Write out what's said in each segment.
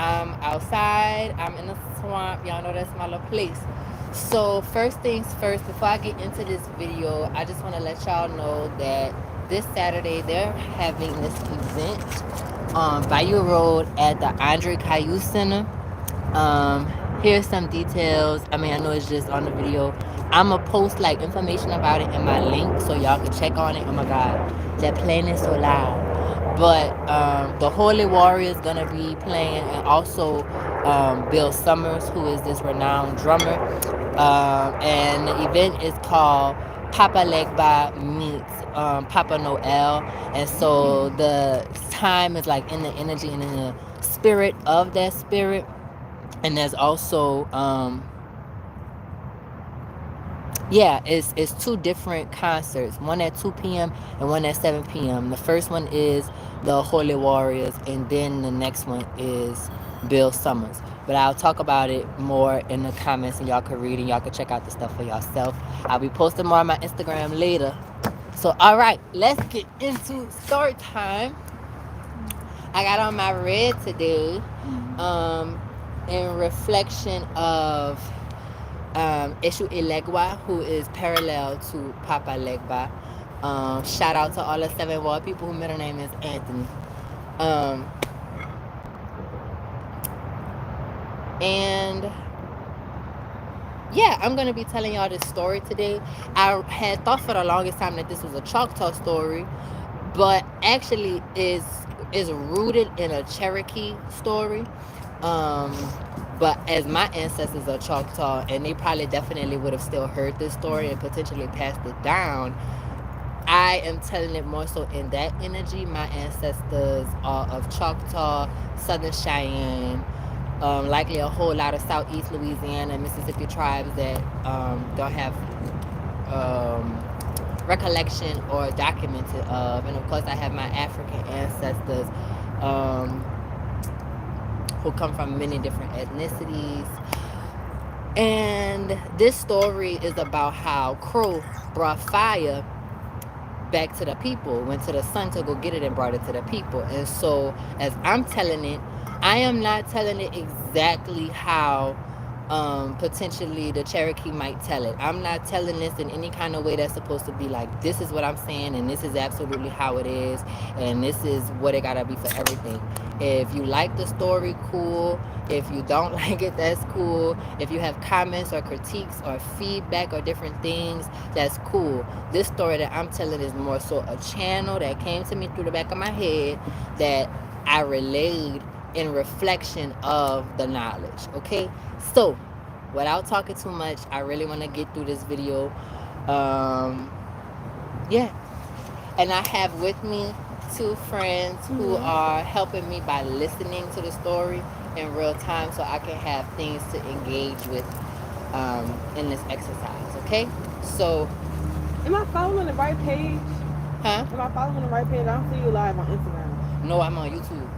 I'm outside. I'm in a swamp. Y'all know that's my little place. So first things first, before I get into this video, I just want to let y'all know that this Saturday they're having this event on Bayou Road at the Andre Caillou Center. Um, Here's some details. I mean, I know it's just on the video. I'ma post like information about it in my link so y'all can check on it. Oh my god, that plane is so loud. But the Holy Warrior is gonna be playing, and also Bill Summers, who is this renowned drummer. And the event is called Papa Legba meets Papa Noel, and so the time is like in the energy and in the spirit of that spirit. And there's also yeah, it's two different concerts, one at 2 p.m. and one at 7 p.m. The first one is the Holy Warriors, and then the next one is Bill Summers. But I'll talk about it more in the comments, and y'all can read and y'all can check out the stuff for yourself. I'll be posting more on my Instagram later. So all right, let's get into story time. I got on my red today um in reflection of Eshu Elegwa, who is parallel to Papa Legba. Shout out to all the 7 Ward people whose middle name is Anthony. Um, and yeah, I'm going to be telling y'all this story today. I had thought for the longest time that this was a Choctaw story, but actually is rooted in a Cherokee story. Um, but as my ancestors are Choctaw, and they probably definitely would have still heard this story and potentially passed it down, I am telling it more so in that energy. My ancestors are of Choctaw, Southern Cheyenne, likely a whole lot of Southeast Louisiana and Mississippi tribes that don't have um, recollection or documented of. And of course, I have my African ancestors um, who come from many different ethnicities. And this story is about how Crow brought fire back to the people, went to the sun to go get it and brought it to the people. And so, as I'm telling it, I am not telling it exactly how potentially the Cherokee might tell it. I'm not telling this in any kind of way that's supposed to be like, this is what I'm saying, and this is absolutely how it is, and this is what it gotta be for everything. If you like the story, cool. If you don't like it, that's cool. If you have comments or critiques or feedback or different things, that's cool. This story that I'm telling is more so a channel that came to me through the back of my head that I relayed in reflection of the knowledge. Okay, so without talking too much, I really want to get through this video. Yeah, and I have with me 2 friends who are helping me by listening to the story in real time so I can have things to engage with in this exercise. Okay, so Am I following the right page? huh? Am I following the right page? I don't see you live on Instagram. No, I'm on YouTube.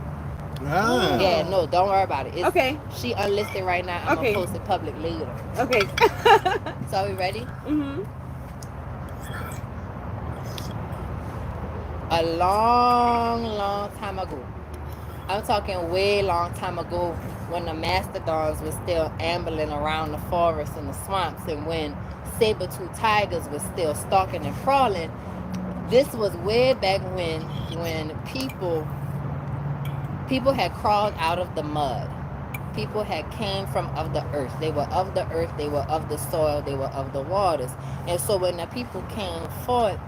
Ah. Yeah, no, don't worry about it. It's, Okay. she unlisted right now. I'm Okay. gonna post it public later. Okay. So are we ready? A long time ago. I'm talking way long time ago, when the mastodons were still ambling around the forests and the swamps, and when saber-tooth tigers were still stalking and crawling. This was way back when people had crawled out of the mud. People had came from of the earth. They were of the earth, they were of the soil, they were of the waters. And so when the people came forth,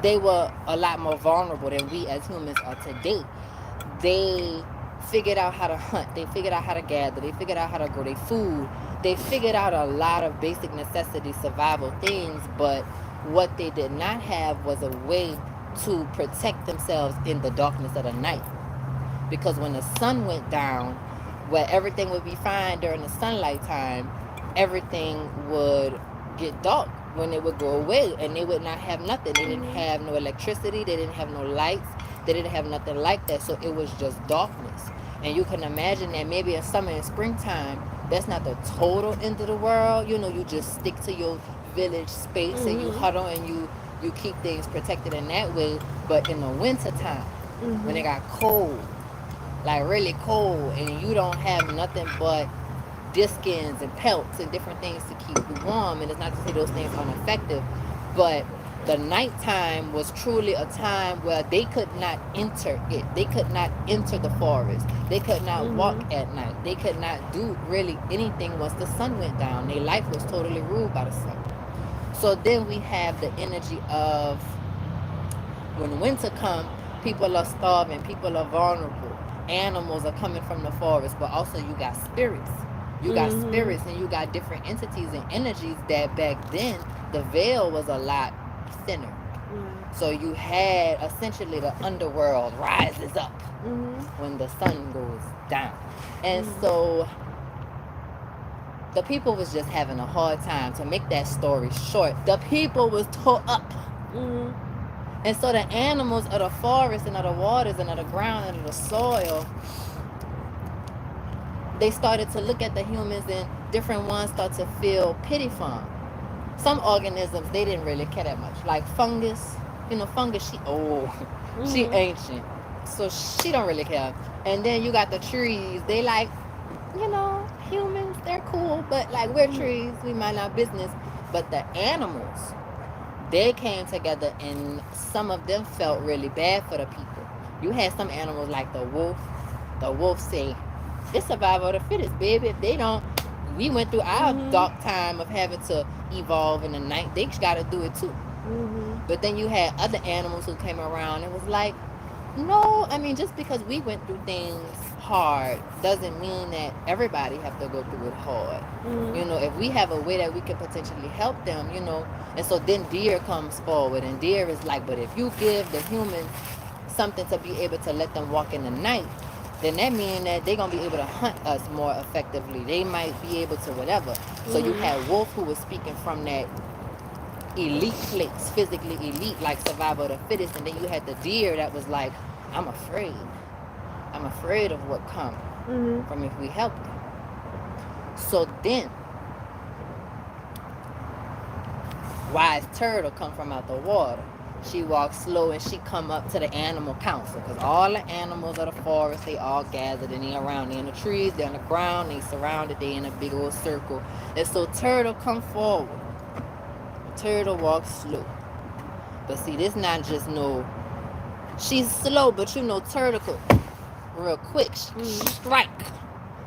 they were a lot more vulnerable than we as humans are today. They figured out how to hunt. They figured out how to gather. They figured out how to grow their food. They figured out a lot of basic necessity survival things, but what they did not have was a way to protect themselves in the darkness of the night. Because when the sun went down, where everything would be fine during the sunlight time, everything would get dark when it would go away, and they would not have nothing. They didn't have no electricity, they didn't have no lights, they didn't have nothing like that. So it was just darkness. And you can imagine that maybe in summer and springtime, that's not the total end of the world. You know, you just stick to your village space and you huddle and you keep things protected in that way. But in the winter time, when it got cold, like really cold, and you don't have nothing but deer skins and pelts and different things to keep you warm. And it's not to say those things aren't effective, but the nighttime was truly a time where they could not enter it. They could not enter the forest. They could not walk at night. They could not do really anything once the sun went down. Their life was totally ruled by the sun. So then we have the energy of when winter comes, people are starving, people are vulnerable, animals are coming from the forest, but also you got spirits. You got spirits and you got different entities and energies that back then the veil was a lot thinner. So you had essentially the underworld rises up when the sun goes down. And so the people was just having a hard time. To make that story short, the people was tore up. And so the animals of the forest and of the waters and of the ground and of the soil, they started to look at the humans, and different ones start to feel pity for them. Some organisms, they didn't really care that much. Like fungus, fungus, she ancient. So she don't really care. And then you got the trees, they like, humans, they're cool, but like we're trees, we mind our business. But the animals, they came together, and some of them felt really bad for the people. You had some animals like the wolf. The wolf say, it's survival of the fittest, baby. If they don't, we went through our dark time of having to evolve in the night. They got to do it too. But then you had other animals who came around and was like, no, I mean, just because we went through things hard doesn't mean that everybody have to go through it hard. If we have a way that we can potentially help them, and so then deer comes forward, and deer is like, but if you give the humans something to be able to let them walk in the night, then that means that they're going to be able to hunt us more effectively. They might be able to whatever. So you had wolf who was speaking from that elite place, physically elite, like survival of the fittest. And then you had the deer that was like, I'm afraid. I'm afraid of what comes from if we help them. So then, wise turtle come from out the water. She walks slow and she come up to the animal council, because all the animals of the forest, they all gathered and they around. They in the trees, they on the ground, they surrounded, they in a big old circle. And so turtle come forward. Turtle walks slow. But see, this not just she's slow, but turtle real quick strike.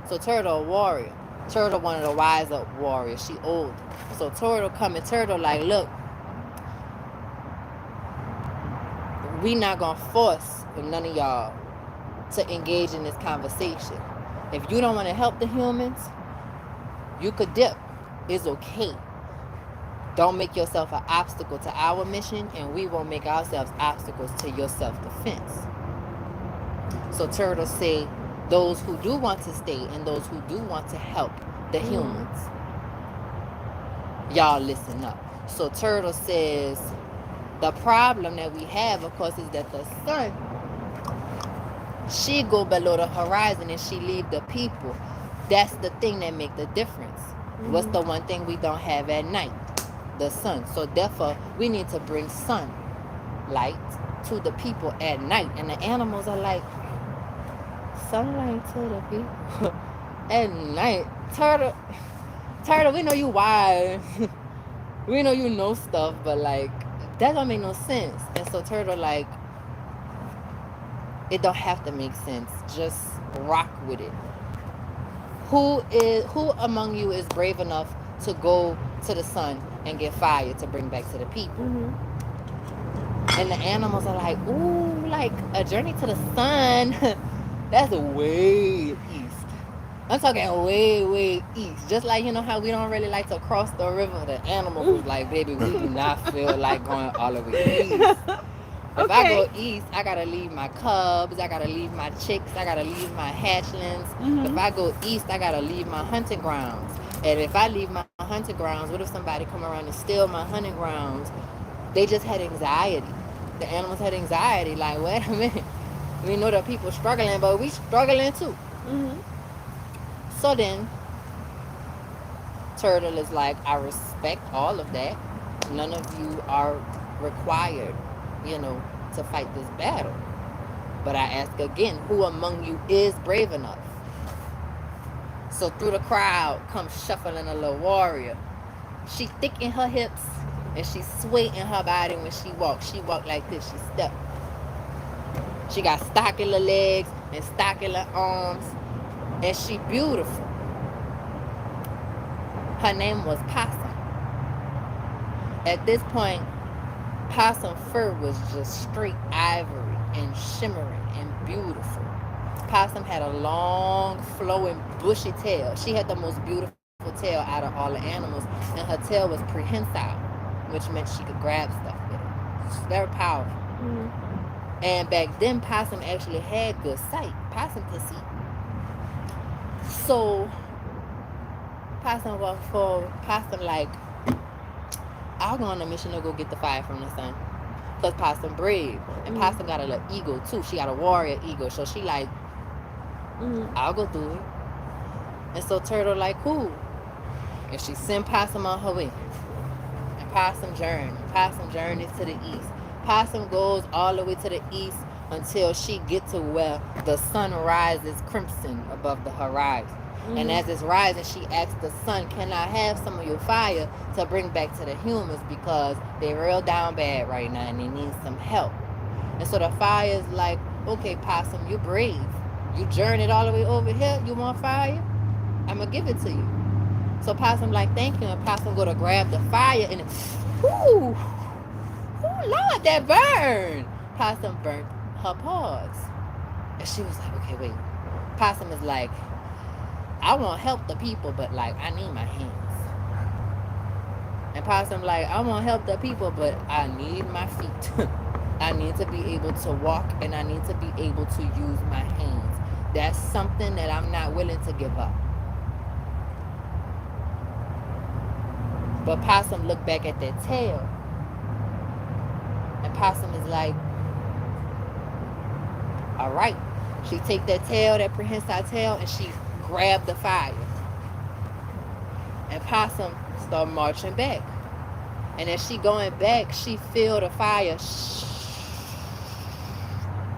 So turtle a warrior. Turtle one of the wise up warriors. She old. So turtle coming. Turtle like, look, we not gonna force none of y'all to engage in this conversation. If you don't want to help the humans, you could dip. It's okay. Don't make yourself an obstacle to our mission, and we won't make ourselves obstacles to your self-defense. So turtle say, those who do want to stay and those who do want to help the humans, y'all listen up. So turtle says, the problem that we have, of course, is that the sun, she go below the horizon and she leave the people. That's the thing that make the difference. What's the one thing we don't have at night? The sun. So therefore, we need to bring sunlight to the people at night. And the animals are like, sunlight to the people at night. Turtle, we know you wise. We know you know stuff, but like, that don't make no sense. And so turtle like, it don't have to make sense. Just rock with it. Who among you is brave enough to go to the sun and get fire to bring back to the people? And the animals are like, ooh, like a journey to the sun. That's way east. I'm talking way, way east. Just like, how we don't really like to cross the river. The animals was like, baby, we do not feel like going all the way east. If I go east, I gotta leave my cubs, I gotta leave my chicks, I gotta leave my hatchlings. If I go east, I gotta leave my hunting grounds. And if I leave my hunting grounds, what if somebody come around and steal my hunting grounds? They just had anxiety. The animals had anxiety. Like, wait a minute. We know that people struggling, but we struggling too. So then, turtle is like, I respect all of that. None of you are required, to fight this battle. But I ask again, who among you is brave enough? So through the crowd comes shuffling a little warrior. She thick in her hips and she sway in her body when she walks. She walk like this. She step. She got stockula legs and stockula arms, and she beautiful. Her name was Possum. At this point, Possum fur was just straight ivory and shimmering and beautiful. Possum had a long, flowing, bushy tail. She had the most beautiful tail out of all the animals, and her tail was prehensile, which meant she could grab stuff with it. She's very powerful. Mm-hmm. And back then, Possum actually had good sight. Possum could see. So Possum walked forward. Possum like, I'll go on a mission to go get the fire from the sun. Because Possum brave. And Possum got a little ego too. She got a warrior ego. So she like, I'll go do it. And so Turtle like, cool. And she sent Possum on her way. And Possum journeys to the east. Possum goes all the way to the east until she gets to where the sun rises crimson above the horizon. And as it's rising, she asks the sun, can I have some of your fire to bring back to the humans, because they're real down bad right now and they need some help. And so the fire is like, okay, Possum, you're brave. You journeyed all the way over here. You want fire? I'm going to give it to you. So Possum like, thank you. And Possum go to grab the fire and whoo, Lord, that burn. Possum burnt her paws. And she was like, okay, wait. Possum is like, I want to help the people, but like, I need my hands. And Possum like, I want to help the people, but I need my feet. I need to be able to walk, and I need to be able to use my hands. That's something that I'm not willing to give up. But Possum looked back at that tail. And Possum is like, all right. She take that tail, that prehensile tail, and she grabbed the fire. And Possum started marching back. And as she going back, she feel the fire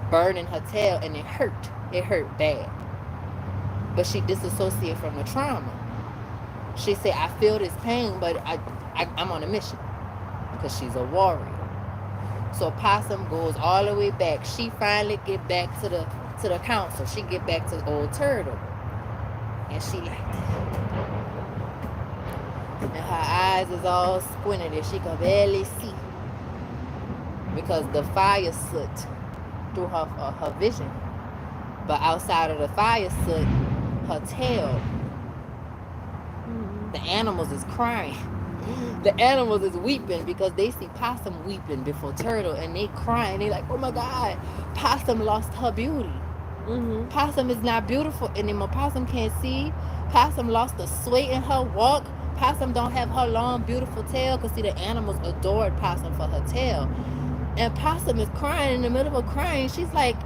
burning her tail, and it hurt. It hurt bad. But she disassociated from the trauma. She said, I feel this pain, but I'm on a mission. Because she's a warrior. So Possum goes all the way back. She finally get back to the council. She get back to old Turtle. And she like that. And her eyes is all squinted and she can barely see. Because the fire soot through her vision. But outside of the fire soot, her tail, the animals is crying. The animals is weeping because they see Possum weeping before Turtle, and they crying. They like, oh my God, Possum lost her beauty. Possum is not beautiful anymore. Possum can't see. Possum lost the sway in her walk. Possum don't have her long, beautiful tail, because see, the animals adored Possum for her tail. And Possum is crying in the middle of crying. She's like,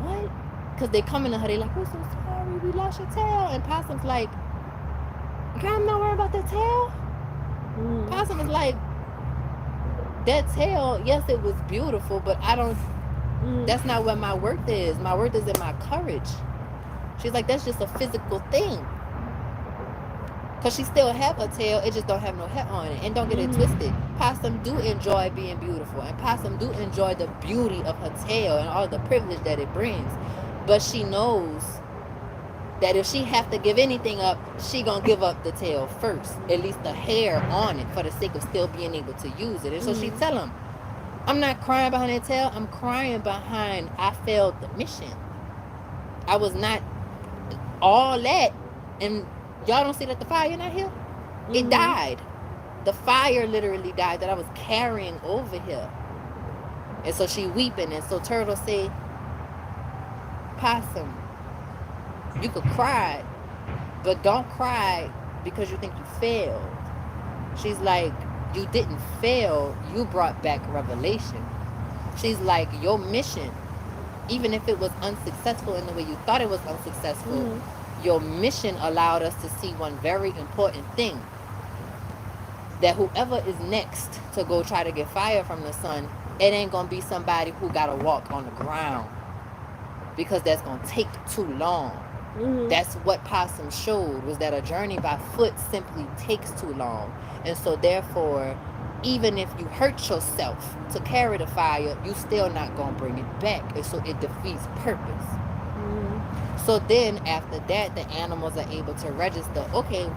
what? Because they coming to her. They like, we're so sorry. We lost your tail. And Possum's like, girl, I'm not worried about that tail. Possum is like, that tail, yes, it was beautiful, but I don't, that's not what my worth is. My worth is in my courage. She's like, that's just a physical thing. Because she still have a tail, it just don't have no hair on it. And don't get it twisted. Possum do enjoy being beautiful. And Possum do enjoy the beauty of her tail and all the privilege that it brings. But she knows that if she have to give anything up, she gonna give up the tail first. At least the hair on it, for the sake of still being able to use it. And so she tell him, I'm not crying behind that tail. I'm crying behind I failed the mission. I was not all that. And y'all don't see that the fire not here? It died. The fire literally died that I was carrying over here. And so she weeping. And so Turtle say, Possum, you could cry, but don't cry because you think you failed. She's like, you didn't fail. You brought back revelation. She's like, your mission, even if it was unsuccessful in the way you thought it was unsuccessful, your mission allowed us to see one very important thing. That whoever is next to go try to get fire from the sun, it ain't going to be somebody who got to walk on the ground. because that's going to take too long. That's what Possum showed, was that a journey by foot simply takes too long. And so therefore, even if you hurt yourself to carry the fire, you still not going to bring it back. And so it defeats purpose. So then after that, the animals are able to register, okay,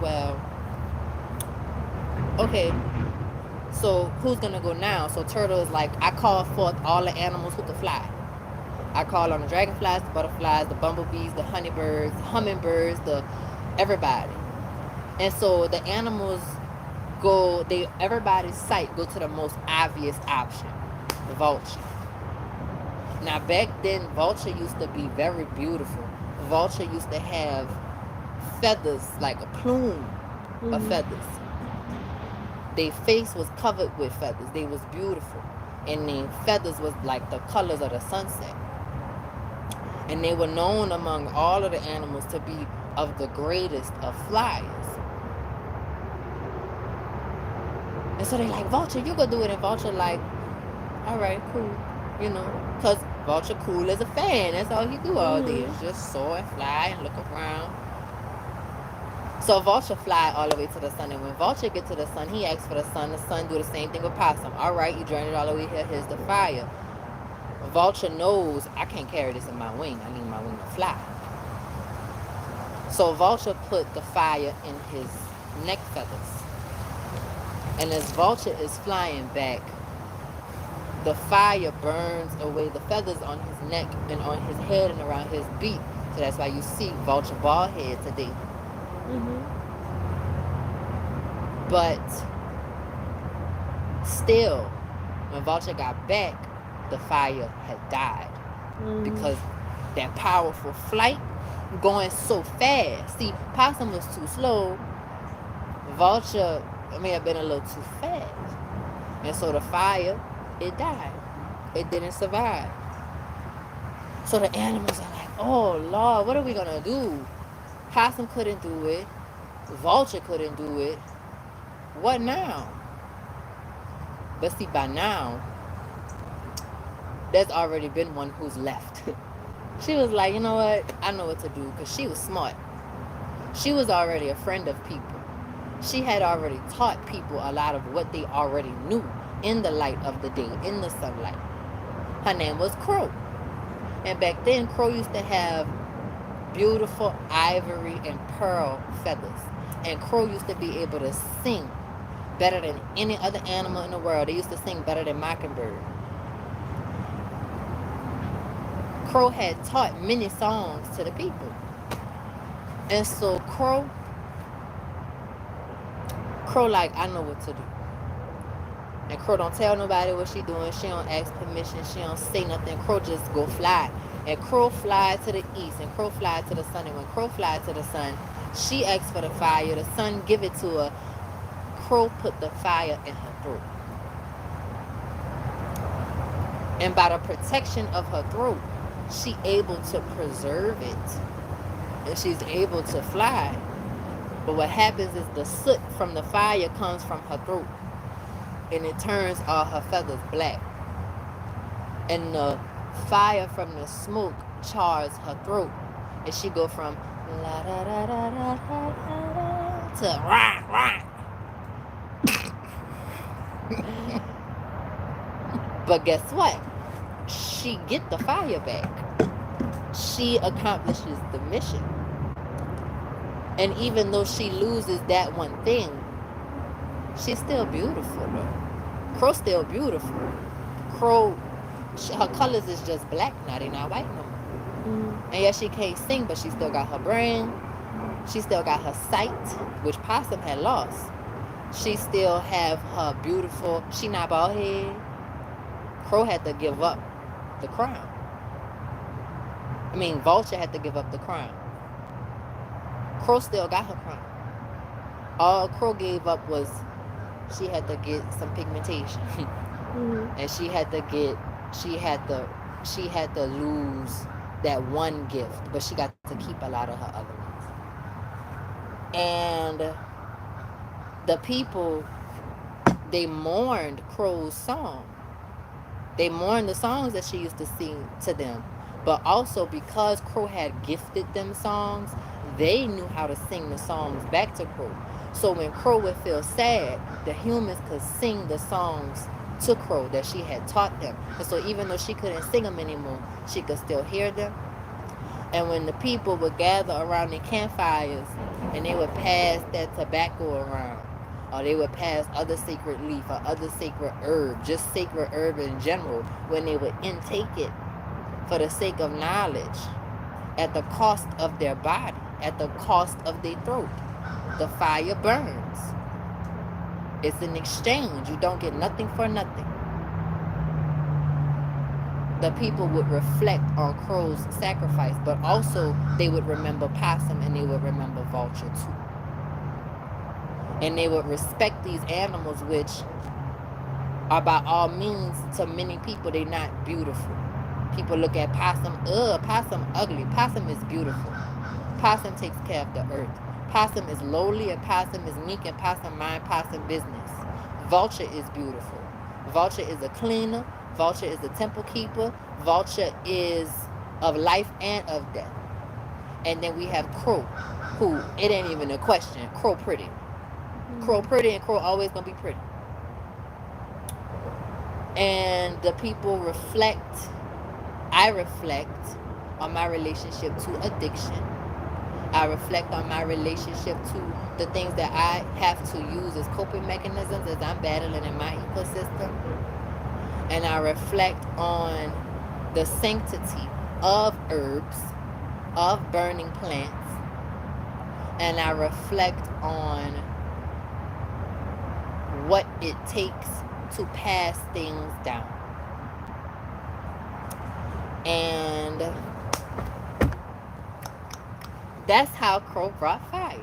so who's going to go now? So Turtle is like, I call forth all the animals who can fly. I call on the dragonflies, the butterflies, the bumblebees, the honeybirds, hummingbirds, everybody. And so the animals go, everybody's sight go to the most obvious option, the vulture. Now back then, vulture used to be very beautiful. Vulture used to have feathers, like a plume of feathers. Their face was covered with feathers. They was beautiful. And their feathers was like the colors of the sunset. And they were known among all of the animals to be of the greatest of flyers. And so they like, Vulture, you go do it. And Vulture like, all right, cool. You know, because Vulture cool as a fan. That's all he do all day, is just soar and fly and look around. So Vulture fly all the way to the sun. And when Vulture get to the sun, he asks for the sun. The sun do the same thing with Possum. All right, you journeyed all the way here. Here's the fire. Vulture knows, I can't carry this in my wing. I need my wing to fly. So Vulture put the fire in his neck feathers. And as Vulture is flying back, the fire burns away the feathers on his neck and on his head and around his beak. So that's why you see Vulture bald head today. But still, when Vulture got back, the fire had died. Because that powerful flight going so fast. See, Possum was too slow. Vulture may have been a little too fast. And so the fire, it died. It didn't survive. So the animals are like, oh Lord, what are we gonna do? Possum couldn't do it. Vulture couldn't do it. What now? But see, by now, there's already been one who's left. She was like, you know what? I know what to do, because she was smart. She was already a friend of people. She had already taught people a lot of what they already knew in the light of the day, in the sunlight. Her name was Crow. And back then, Crow used to have beautiful ivory and pearl feathers. And Crow used to be able to sing better than any other animal in the world. They used to sing better than Mockingbird. Crow had taught many songs to the people. And so Crow like, I know what to do. And Crow don't tell nobody what she doing. She don't ask permission. She don't say nothing. Crow just go fly. And Crow fly to the east. And Crow fly to the sun. And when Crow fly to the sun, she asks for the fire. The sun give it to her. Crow put the fire in her throat. And by the protection of her throat, she able to preserve it. And she's able to fly. But what happens is the soot from the fire comes from her throat. And it turns all her feathers black. And the fire from the smoke chars her throat. And she go from la da da da da da da to rah rah. But guess what? She get the fire back. She accomplishes the mission. And even though she loses that one thing, she's still beautiful though. Crow's still beautiful. Crow, her colors is just black now, they not white no more. And yes, she can't sing, but she still got her brain. She still got her sight, which Possum had lost. She still have her beautiful, she not bald head. Crow had to give up the crown. I mean, Vulture had to give up the crown. Crow still got her crown. All Crow gave up was she had to get some pigmentation. And she had to lose that one gift, but she got to keep a lot of her other ones. And the people, they mourned Crow's song. They mourned the songs that she used to sing to them. But also because Crow had gifted them songs, they knew how to sing the songs back to Crow. So when Crow would feel sad, the humans could sing the songs to Crow that she had taught them. And so even though she couldn't sing them anymore, she could still hear them. And when the people would gather around their campfires and they would pass that tobacco around, or they would pass other sacred leaf or other sacred herb, just sacred herb in general, when they would intake it for the sake of knowledge, at the cost of their body, at the cost of their throat, the fire burns. It's an exchange. You don't get nothing for nothing. The people would reflect on Crow's sacrifice, but also they would remember Possum and they would remember Vulture too. And they would respect these animals, which are by all means, to many people, they're not beautiful. People look at Possum, Possum ugly. Possum is beautiful. Possum takes care of the earth. Possum is lowly and Possum is meek and Possum mind Possum business. Vulture is beautiful. Vulture is a cleaner. Vulture is a temple keeper. Vulture is of life and of death. And then we have Crow, who, it ain't even a question. Crow pretty. Crow pretty and Crow always gonna be pretty. And the people reflect, I reflect on my relationship to addiction. I reflect on my relationship to the things that I have to use as coping mechanisms as I'm battling in my ecosystem. And I reflect on the sanctity of herbs, of burning plants. And I reflect on what it takes to pass things down. And that's how Crow brought fire.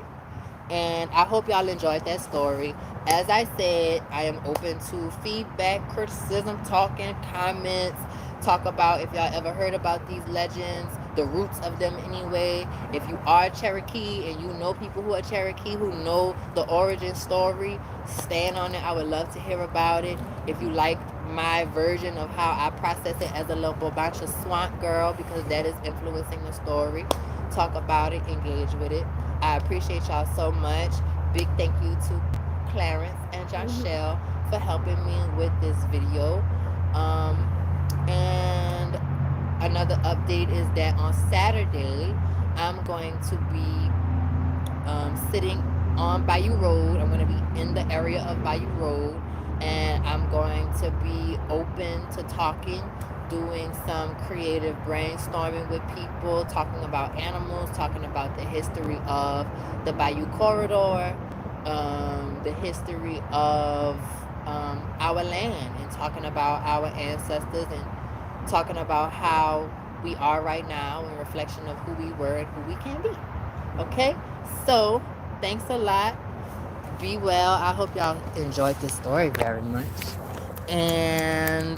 And I hope y'all enjoyed that story. As I said, I am open to feedback, criticism, talking, comments. Talk about if y'all ever heard about these legends, the roots of them anyway. If you are Cherokee and you know people who are Cherokee who know the origin story, stand on it. I would love to hear about it. If you like my version of how I process it as a little bunch of swamp girl, because that is influencing the story, talk about it, engage with it. I appreciate y'all so much. Big thank you to Clarence and Joshelle for helping me with this video. And another update is that on Saturday, I'm going to be sitting on Bayou Road. I'm going to be in the area of Bayou Road, and I'm going to be open to talking, doing some creative brainstorming with people, talking about animals, talking about the history of the Bayou Corridor, the history of our land, and talking about our ancestors, and talking about how we are right now in reflection of who we were and who we can be. Okay? So, thanks a lot. Be well. I hope y'all enjoyed this story very much. And